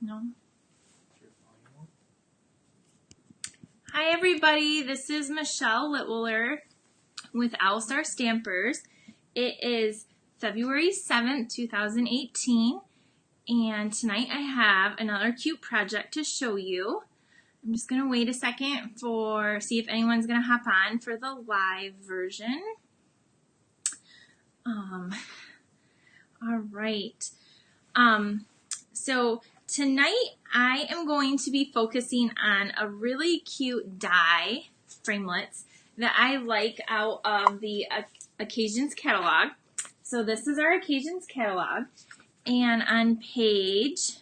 No. Hi everybody, this is Michelle Litwiller with Owl Star Stampers. It is February 7th, 2018, and tonight I have another cute project to show you. I'm just going to wait a second see if anyone's going to hop on for the live version. All right. So tonight I am going to be focusing on a really cute die framelits that I like out of the Occasions catalog. So this is our Occasions catalog, and on page,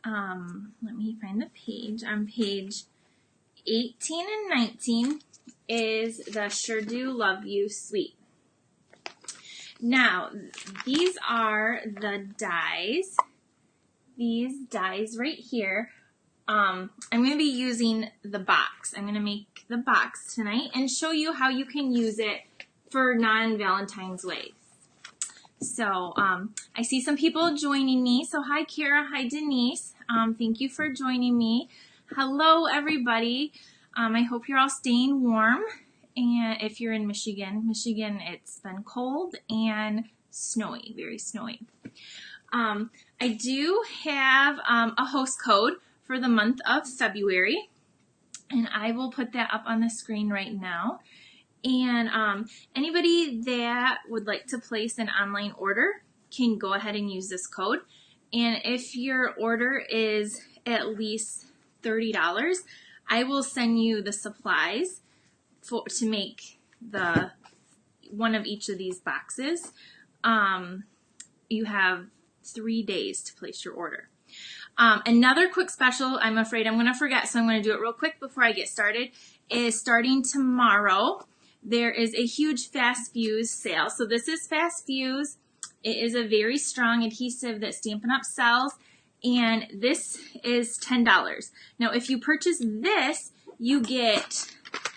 let me find the page, on page 18 and 19 is the Sure Do Love You Suite. Now, these are the dies. These dies right here. I'm going to be using the box. I'm going to make the box tonight and show you how you can use it for non-Valentine's ways. So, I see some people joining me. So, hi Kara, hi Denise. Thank you for joining me. Hello everybody. I hope you're all staying warm. And if you're in Michigan, it's been cold and snowy, very snowy. I do have a host code for the month of February, and I will put that up on the screen right now. And anybody that would like to place an online order can go ahead and use this code. And if your order is at least $30, I will send you the supplies to make one of each of these boxes. You have 3 days to place your order. Another quick special, I'm afraid I'm going to forget, so I'm going to do it real quick before I get started, is starting tomorrow, there is a huge Fast Fuse sale. So this is Fast Fuse. It is a very strong adhesive that Stampin' UP sells, and this is $10. Now, if you purchase this, you get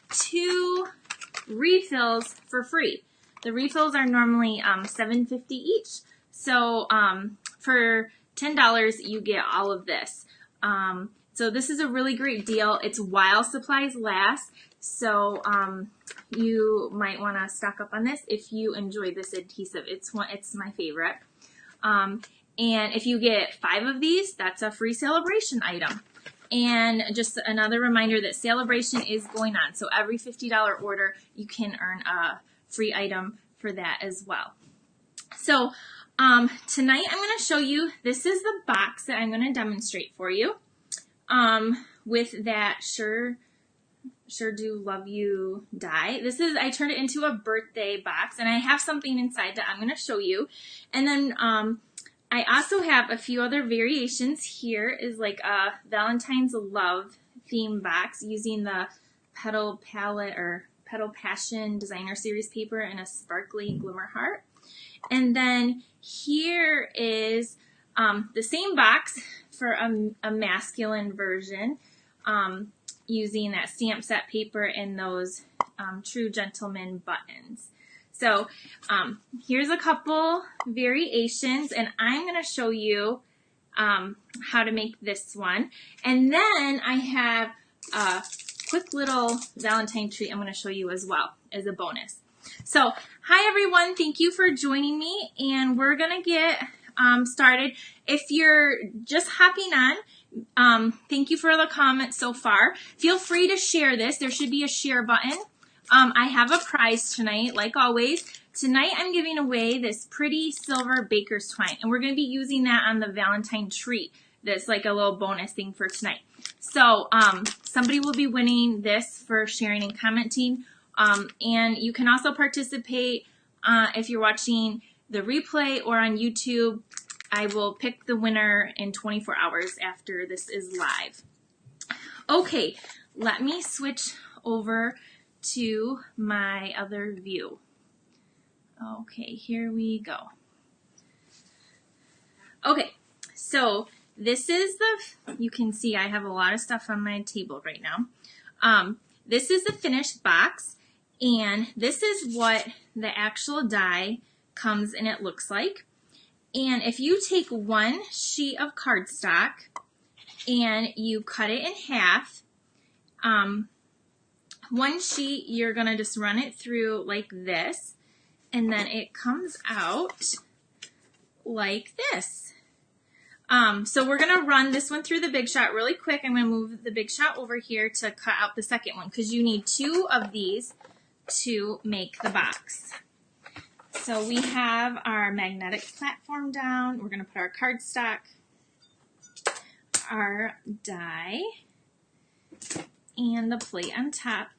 2 refills for free. The refills are normally $7.50 each. So for $10, you get all of this. So this is a really great deal. It's while supplies last. So you might want to stock up on this if you enjoy this adhesive. It's my favorite. And if you get 5 of these, that's a free celebration item. And just another reminder that celebration is going on. So every $50 order, you can earn a free item for that as well. So tonight I'm going to show you, this is the box that I'm going to demonstrate for you with that Sure Do Love You die. I turned it into a birthday box, and I have something inside that I'm going to show you. And then I also have a few other variations. Here is like a Valentine's Love theme box using the Petal Palette or Petal Passion Designer Series paper and a sparkly glimmer heart. And then here is the same box for a masculine version using that stamp set paper and those True Gentleman buttons. So here's a couple variations, and I'm going to show you how to make this one. And then I have a quick little Valentine treat I'm going to show you as well as a bonus. So hi everyone, thank you for joining me, and we're going to get started. If you're just hopping on, thank you for the comments so far. Feel free to share this. There should be a share button. I have a prize tonight, like always. Tonight I'm giving away this pretty silver baker's twine, and we're going to be using that on the Valentine treat. That's like a little bonus thing for tonight. So somebody will be winning this for sharing and commenting, and you can also participate if you're watching the replay or on YouTube. I will pick the winner in 24 hours after this is live. Okay, let me switch over to my other view. Okay, here we go. Okay, so this is you can see I have a lot of stuff on my table right now. This is the finished box, and this is what the actual die comes and it looks like. And if you take one sheet of cardstock and you cut it in half, one sheet you're going to just run it through like this, and then it comes out like this. So we're going to run this one through the Big Sot really quick. I'm going to move the Big Sot over here to cut out the second one because you need 2 of these to make the box. So we have our magnetic platform down. We're going to put our cardstock, our die, and the plate on top.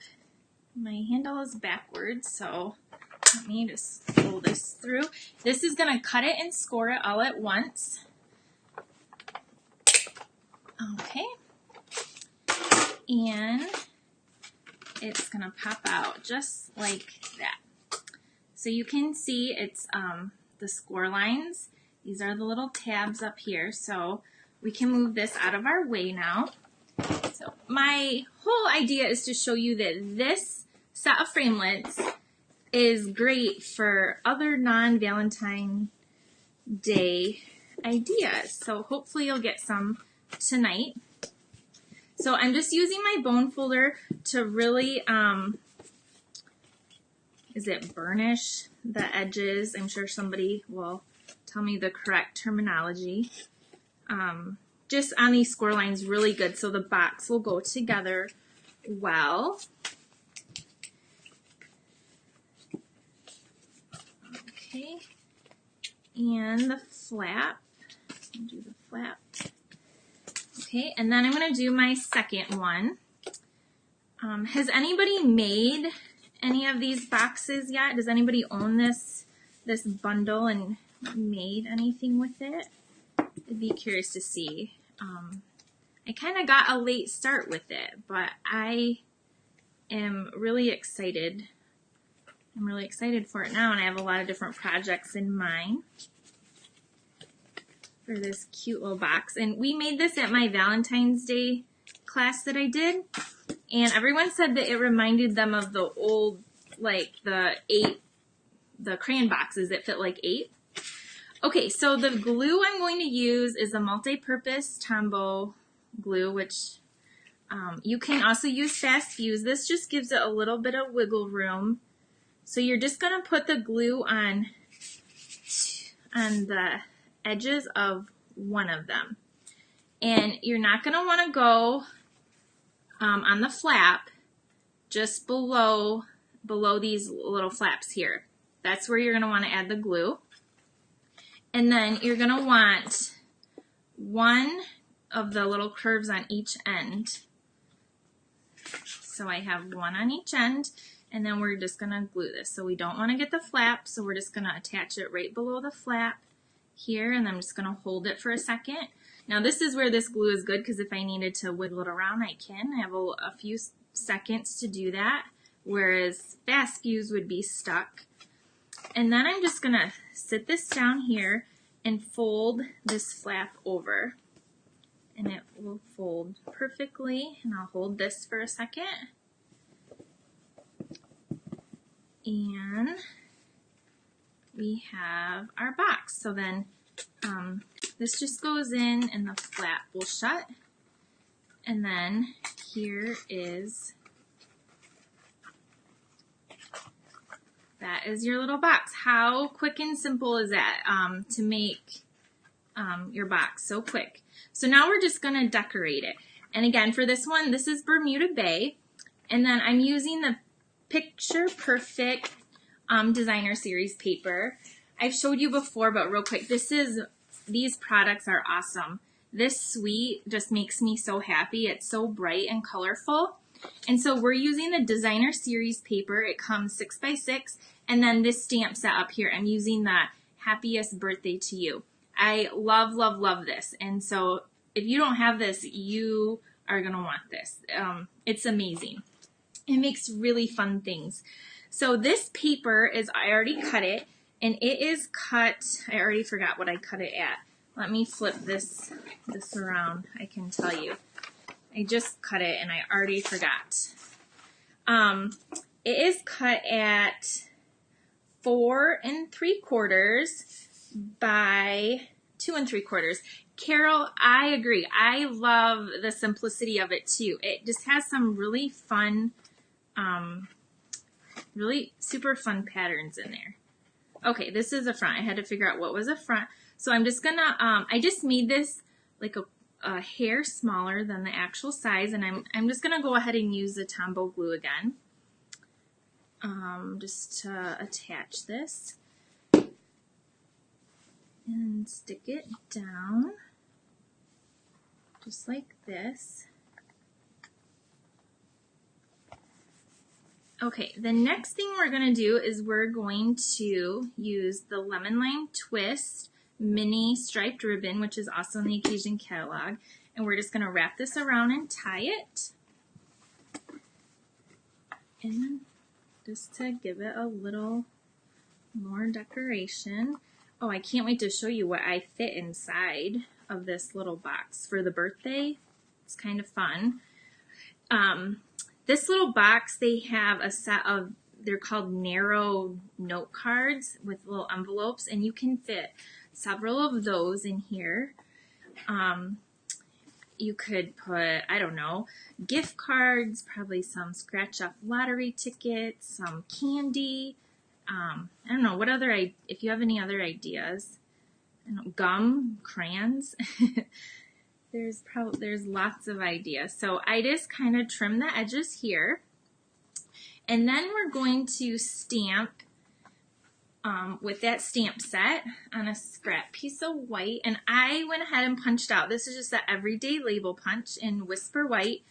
My handle is backwards, so let me just pull this through. This is going to cut it and score it all at once. Okay. And it's going to pop out just like that. So you can see it's the score lines. These are the little tabs up here, so we can move this out of our way now. So my whole idea is to show you that this set of framelits is great for other non-Valentine Day ideas. So hopefully you'll get some tonight. So I'm just using my bone folder to really, is it burnish the edges? I'm sure somebody will tell me the correct terminology. Just on these score lines really good so the box will go together well. Okay, and the flap, do the flap. Okay, and then I'm going to do my second one. Has anybody made any of these boxes yet? Does anybody own this bundle and made anything with it? I'd be curious to see. I kind of got a late start with it, but I am really excited. I'm really excited for it now, and I have a lot of different projects in mind for this cute little box. And we made this at my Valentine's Day class that I did, and everyone said that it reminded them of the old, like the crayon boxes that fit like 8. Okay, so the glue I'm going to use is a multi-purpose Tombow glue, which you can also use fast fuse. This just gives it a little bit of wiggle room. So you're just going to put the glue on the edges of one of them. And you're not going to want to go on the flap, just below these little flaps here. That's where you're going to want to add the glue. And then you're going to want one of the little curves on each end. So I have one on each end, and then we're just going to glue this. So we don't want to get the flap, so we're just going to attach it right below the flap here, and I'm just going to hold it for a second. Now this is where this glue is good, because if I needed to wiggle it around, I can. I have a few seconds to do that, whereas fast fuse would be stuck. And then I'm just going to sit this down here and fold this flap over. And it will fold perfectly. And I'll hold this for a second. And we have our box. So then this just goes in and the flap will shut. And then here is, that is your little box. How quick and simple is that to make your box so quick? So now we're just going to decorate it. And again, for this one, this is Bermuda Bay. And then I'm using the Picture Perfect Designer Series paper. I've showed you before, but real quick, these products are awesome. This suite just makes me so happy. It's so bright and colorful. And so we're using the Designer Series paper. It comes 6x6, and then this stamp set up here, I'm using the Happiest Birthday to You. I love, love, love this. And so if you don't have this, you are going to want this. It's amazing. It makes really fun things. So this paper is, I already cut it, and it is cut, I already forgot what I cut it at. Let me flip this around, I can tell you. I just cut it and I already forgot. It is cut at 4 3/4 by 2 3/4. Carol, I agree. I love the simplicity of it too. It just has some really fun, really super fun patterns in there. Okay, this is a front. I had to figure out what was a front. So I'm just gonna, I just made this like a hair smaller than the actual size, and I'm just gonna go ahead and use the Tombow glue again, just to attach this. And stick it down, just like this. Okay, the next thing we're going to do is we're going to use the Lemon Lime Twist mini striped ribbon, which is also in the Occasion catalog, and we're just going to wrap this around and tie it, and just to give it a little more decoration. Oh, I can't wait to show you what I fit inside of this little box for the birthday. It's kind of fun. This little box, they have a set of, they're called narrow note cards with little envelopes, and you can fit several of those in here. You could put, I don't know, gift cards, probably some scratch off lottery tickets, some candy. I don't know, what other, if you have any other ideas, I don't know, gum, crayons, there's lots of ideas. So I just kind of trim the edges here, and then we're going to stamp with that stamp set on a scrap piece of white, and I went ahead and punched out, this is just an everyday label punch in Whisper White,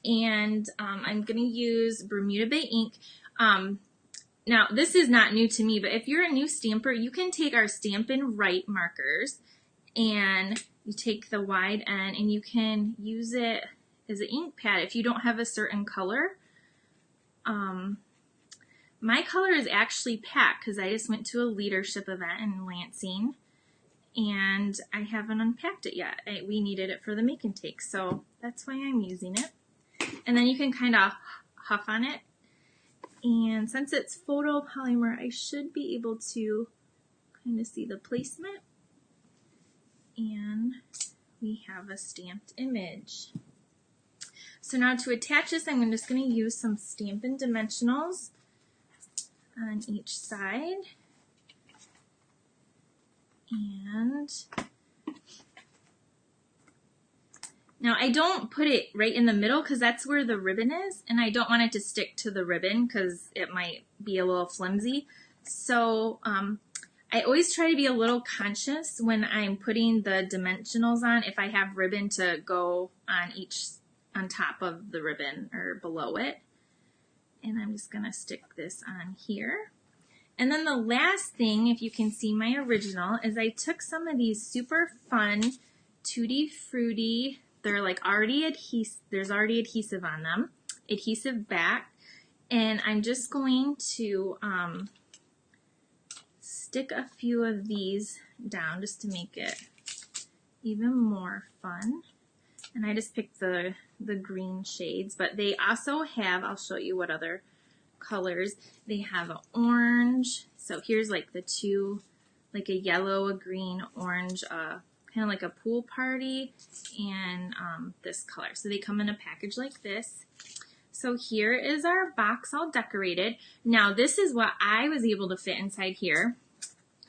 and I'm going to use Bermuda Bay ink. Now, this is not new to me, but if you're a new stamper, you can take our Stampin' Write markers, and you take the wide end, and you can use it as an ink pad if you don't have a certain color. My color is actually Pack, because I just went to a leadership event in Lansing, and I haven't unpacked it yet. We needed it for the make and take, so that's why I'm using it. And then you can kind of huff on it. And since it's photopolymer, I should be able to kind of see the placement. And we have a stamped image. So now to attach this, I'm just going to use some Stampin' Dimensionals on each side. And now I don't put it right in the middle because that's where the ribbon is, and I don't want it to stick to the ribbon because it might be a little flimsy. So I always try to be a little conscious when I'm putting the dimensionals on if I have ribbon to go on top of the ribbon or below it. And I'm just going to stick this on here. And then the last thing, if you can see my original, is I took some of these super fun Tutti Frutti. They're like there's already adhesive on them, adhesive back, and I'm just going to stick a few of these down just to make it even more fun. And I just picked the green shades, but they also have, I'll show you what other colors, they have an orange, so here's like the two, like a yellow, a green, orange, kind of like a pool party, and this color. So they come in a package like this. So here is our box all decorated. Now this is what I was able to fit inside here,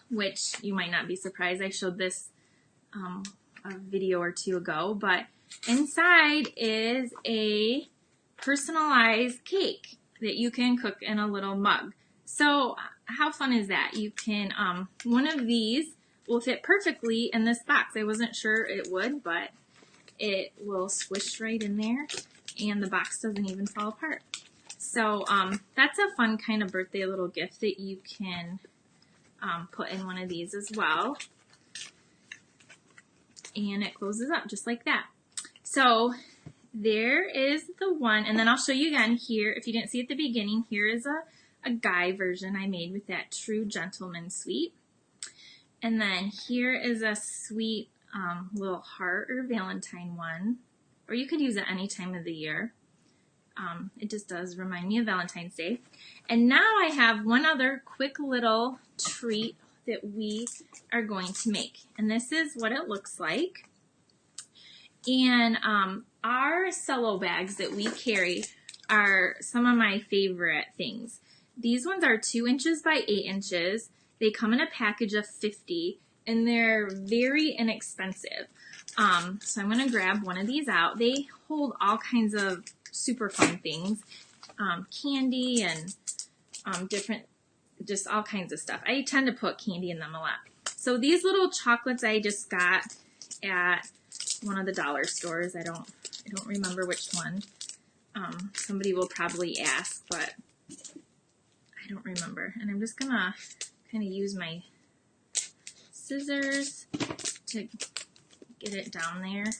which you might not be surprised. I showed this a video or two ago, but inside is a personalized cake that you can cook in a little mug. So how fun is that? You can, one of these will fit perfectly in this box. I wasn't sure it would, but it will squish right in there, and the box doesn't even fall apart. So that's a fun kind of birthday little gift that you can put in one of these as well. And it closes up just like that. So there is the one, and then I'll show you again here. If you didn't see at the beginning, here is a guy version I made with that True Gentleman suite. And then here is a sweet little heart or Valentine one, or you could use it any time of the year. It just does remind me of Valentine's Day. And now I have one other quick little treat that we are going to make. And this is what it looks like. And our cello bags that we carry are some of my favorite things. These ones are 2 inches by 8 inches. They come in a package of 50 and they're very inexpensive. So I'm going to grab one of these out. They hold all kinds of super fun things, candy and different, just all kinds of stuff. I tend to put candy in them a lot. So these little chocolates I just got at one of the dollar stores. I don't remember which one. Somebody will probably ask, but I don't remember. And I'm just gonna kind of use my scissors to get it down there.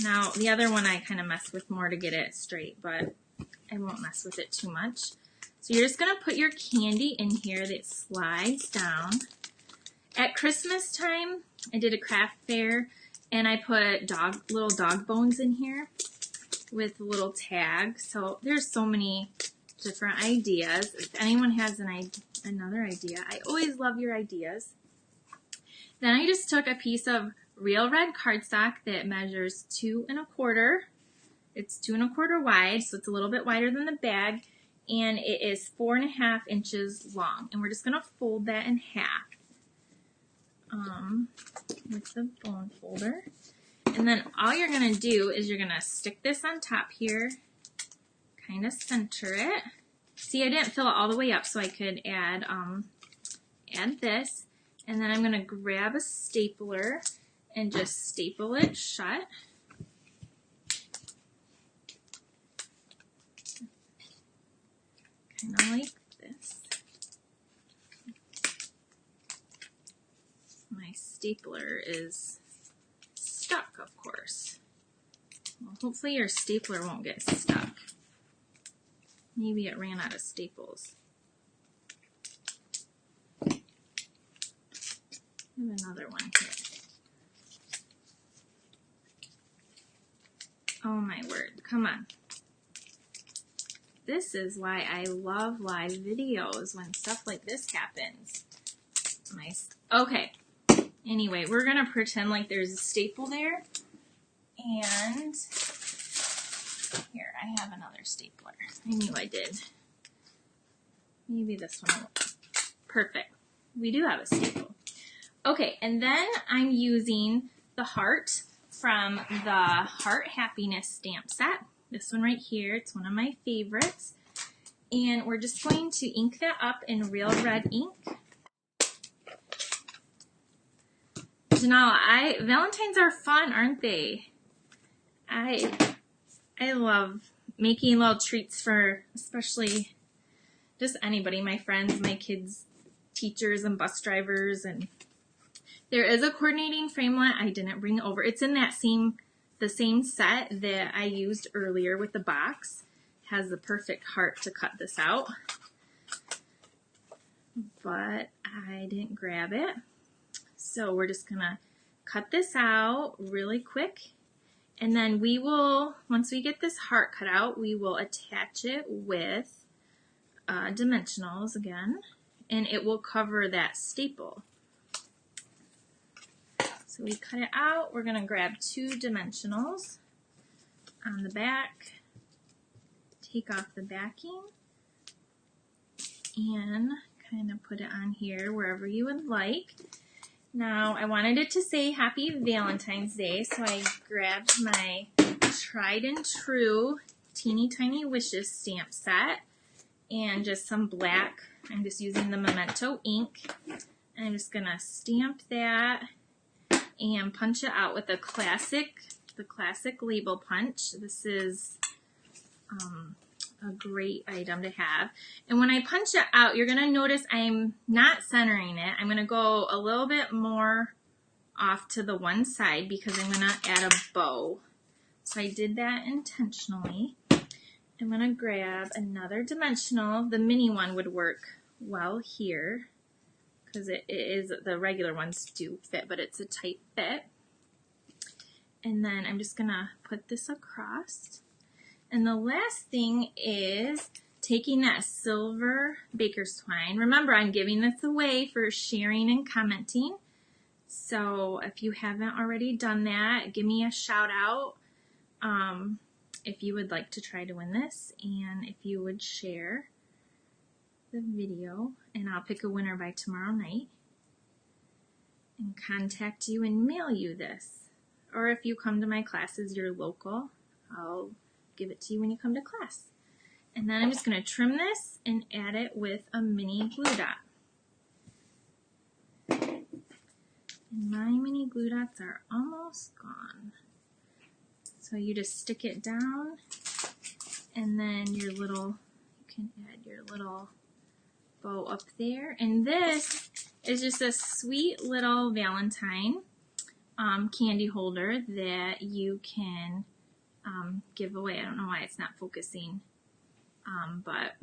Now the other one I kind of mess with more to get it straight, but I won't mess with it too much. So you're just gonna put your candy in here that slides down. At Christmas time, I did a craft fair and I put little dog bones in here with a little tag. So there's so many different ideas. If anyone has another idea, I always love your ideas. Then I just took a piece of real red cardstock that measures 2 1/4. It's 2 1/4 wide, so it's a little bit wider than the bag, and it is 4 1/2 inches long. And we're just gonna fold that in half with the bone folder. And then all you're going to do is you're going to stick this on top here, kind of center it. See, I didn't fill it all the way up so I could add this. And then I'm going to grab a stapler and just staple it shut. Kind of like this. My stapler is stuck, of course. Well, hopefully your stapler won't get stuck. Maybe it ran out of staples. I have another one here. Oh my word, come on. This is why I love live videos, when stuff like this happens. Okay. Anyway, we're going to pretend like there's a staple there. And here, I have another stapler. I knew I did. Maybe this one will. Perfect. We do have a staple. Okay, and then I'm using the heart from the Heart Happiness stamp set. This one right here. It's one of my favorites. And we're just going to ink that up in real red ink. Janelle, Valentines are fun, aren't they? I love making little treats for especially just anybody, my friends, my kids, teachers, and bus drivers. And there is a coordinating framelit I didn't bring over. It's in that the same set that I used earlier with the box. It has the perfect heart to cut this out, but I didn't grab it. So we're just gonna cut this out really quick, and then we will, once we get this heart cut out, we will attach it with dimensionals again, and it will cover that staple. So we cut it out. We're gonna grab 2 dimensionals on the back, take off the backing, and kind of put it on here wherever you would like. Now, I wanted it to say Happy Valentine's Day, so I grabbed my tried and true Teeny Tiny Wishes stamp set and just some black. I'm just using the Memento ink. And I'm just going to stamp that and punch it out with the classic label punch. This is a great item to have. And when I punch it out, you're going to notice I'm not centering it. I'm going to go a little bit more off to the one side because I'm going to add a bow. So I did that intentionally. I'm going to grab another dimensional. The mini one would work well here because it is, the regular ones do fit, but it's a tight fit. And then I'm just going to put this across. And the last thing is taking that silver baker's twine. Remember, I'm giving this away for sharing and commenting. So if you haven't already done that, give me a shout out if you would like to try to win this, and if you would share the video, and I'll pick a winner by tomorrow night and contact you and mail you this. Or if you come to my classes, you're local, I'll give it to you when you come to class. And then I'm just going to trim this and add it with a mini glue dot. And my mini glue dots are almost gone. So you just stick it down, and then you can add your little bow up there. And this is just a sweet little Valentine candy holder that you can give away. I don't know why it's not focusing, but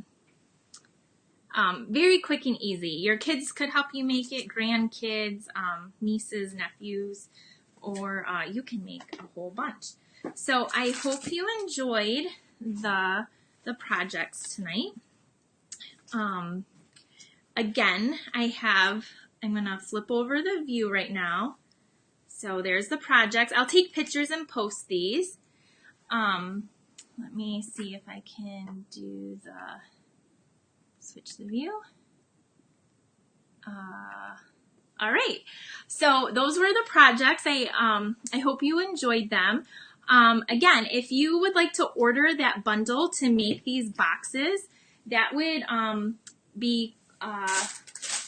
very quick and easy. Your kids could help you make it, grandkids, nieces, nephews, or you can make a whole bunch. So I hope you enjoyed the projects tonight. Again, I'm going to flip over the view right now. So there's the projects. I'll take pictures and post these. Let me see if I can do switch the view. All right. So those were the projects. I hope you enjoyed them. Again, if you would like to order that bundle to make these boxes, that would be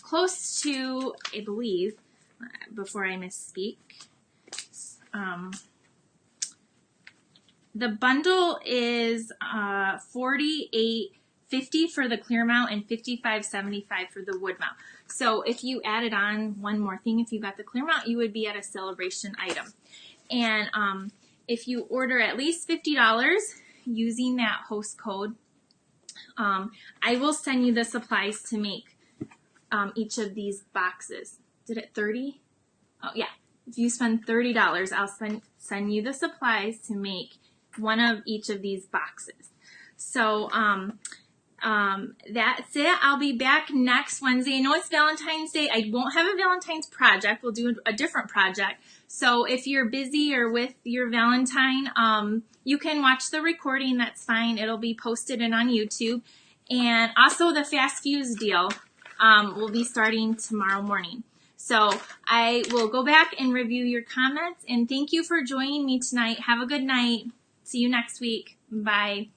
close to, I believe, before I misspeak, the bundle is $48.50 for the clear mount and $55.75 for the wood mount. So if you added on one more thing, if you got the clear mount, you would be at a celebration item. And if you order at least $50 using that host code, I will send you the supplies to make each of these boxes. Did it 30? Oh yeah. If you spend $30, I'll send you the supplies to make one of each of these boxes. So that's it. I'll be back next Wednesday. I know it's Valentine's Day. I won't have a Valentine's project. We'll do a different project. So if you're busy or with your Valentine, you can watch the recording. That's fine. It'll be posted and on YouTube. And also the Fast Fuse deal will be starting tomorrow morning. So I will go back and review your comments. And thank you for joining me tonight. Have a good night. See you next week. Bye.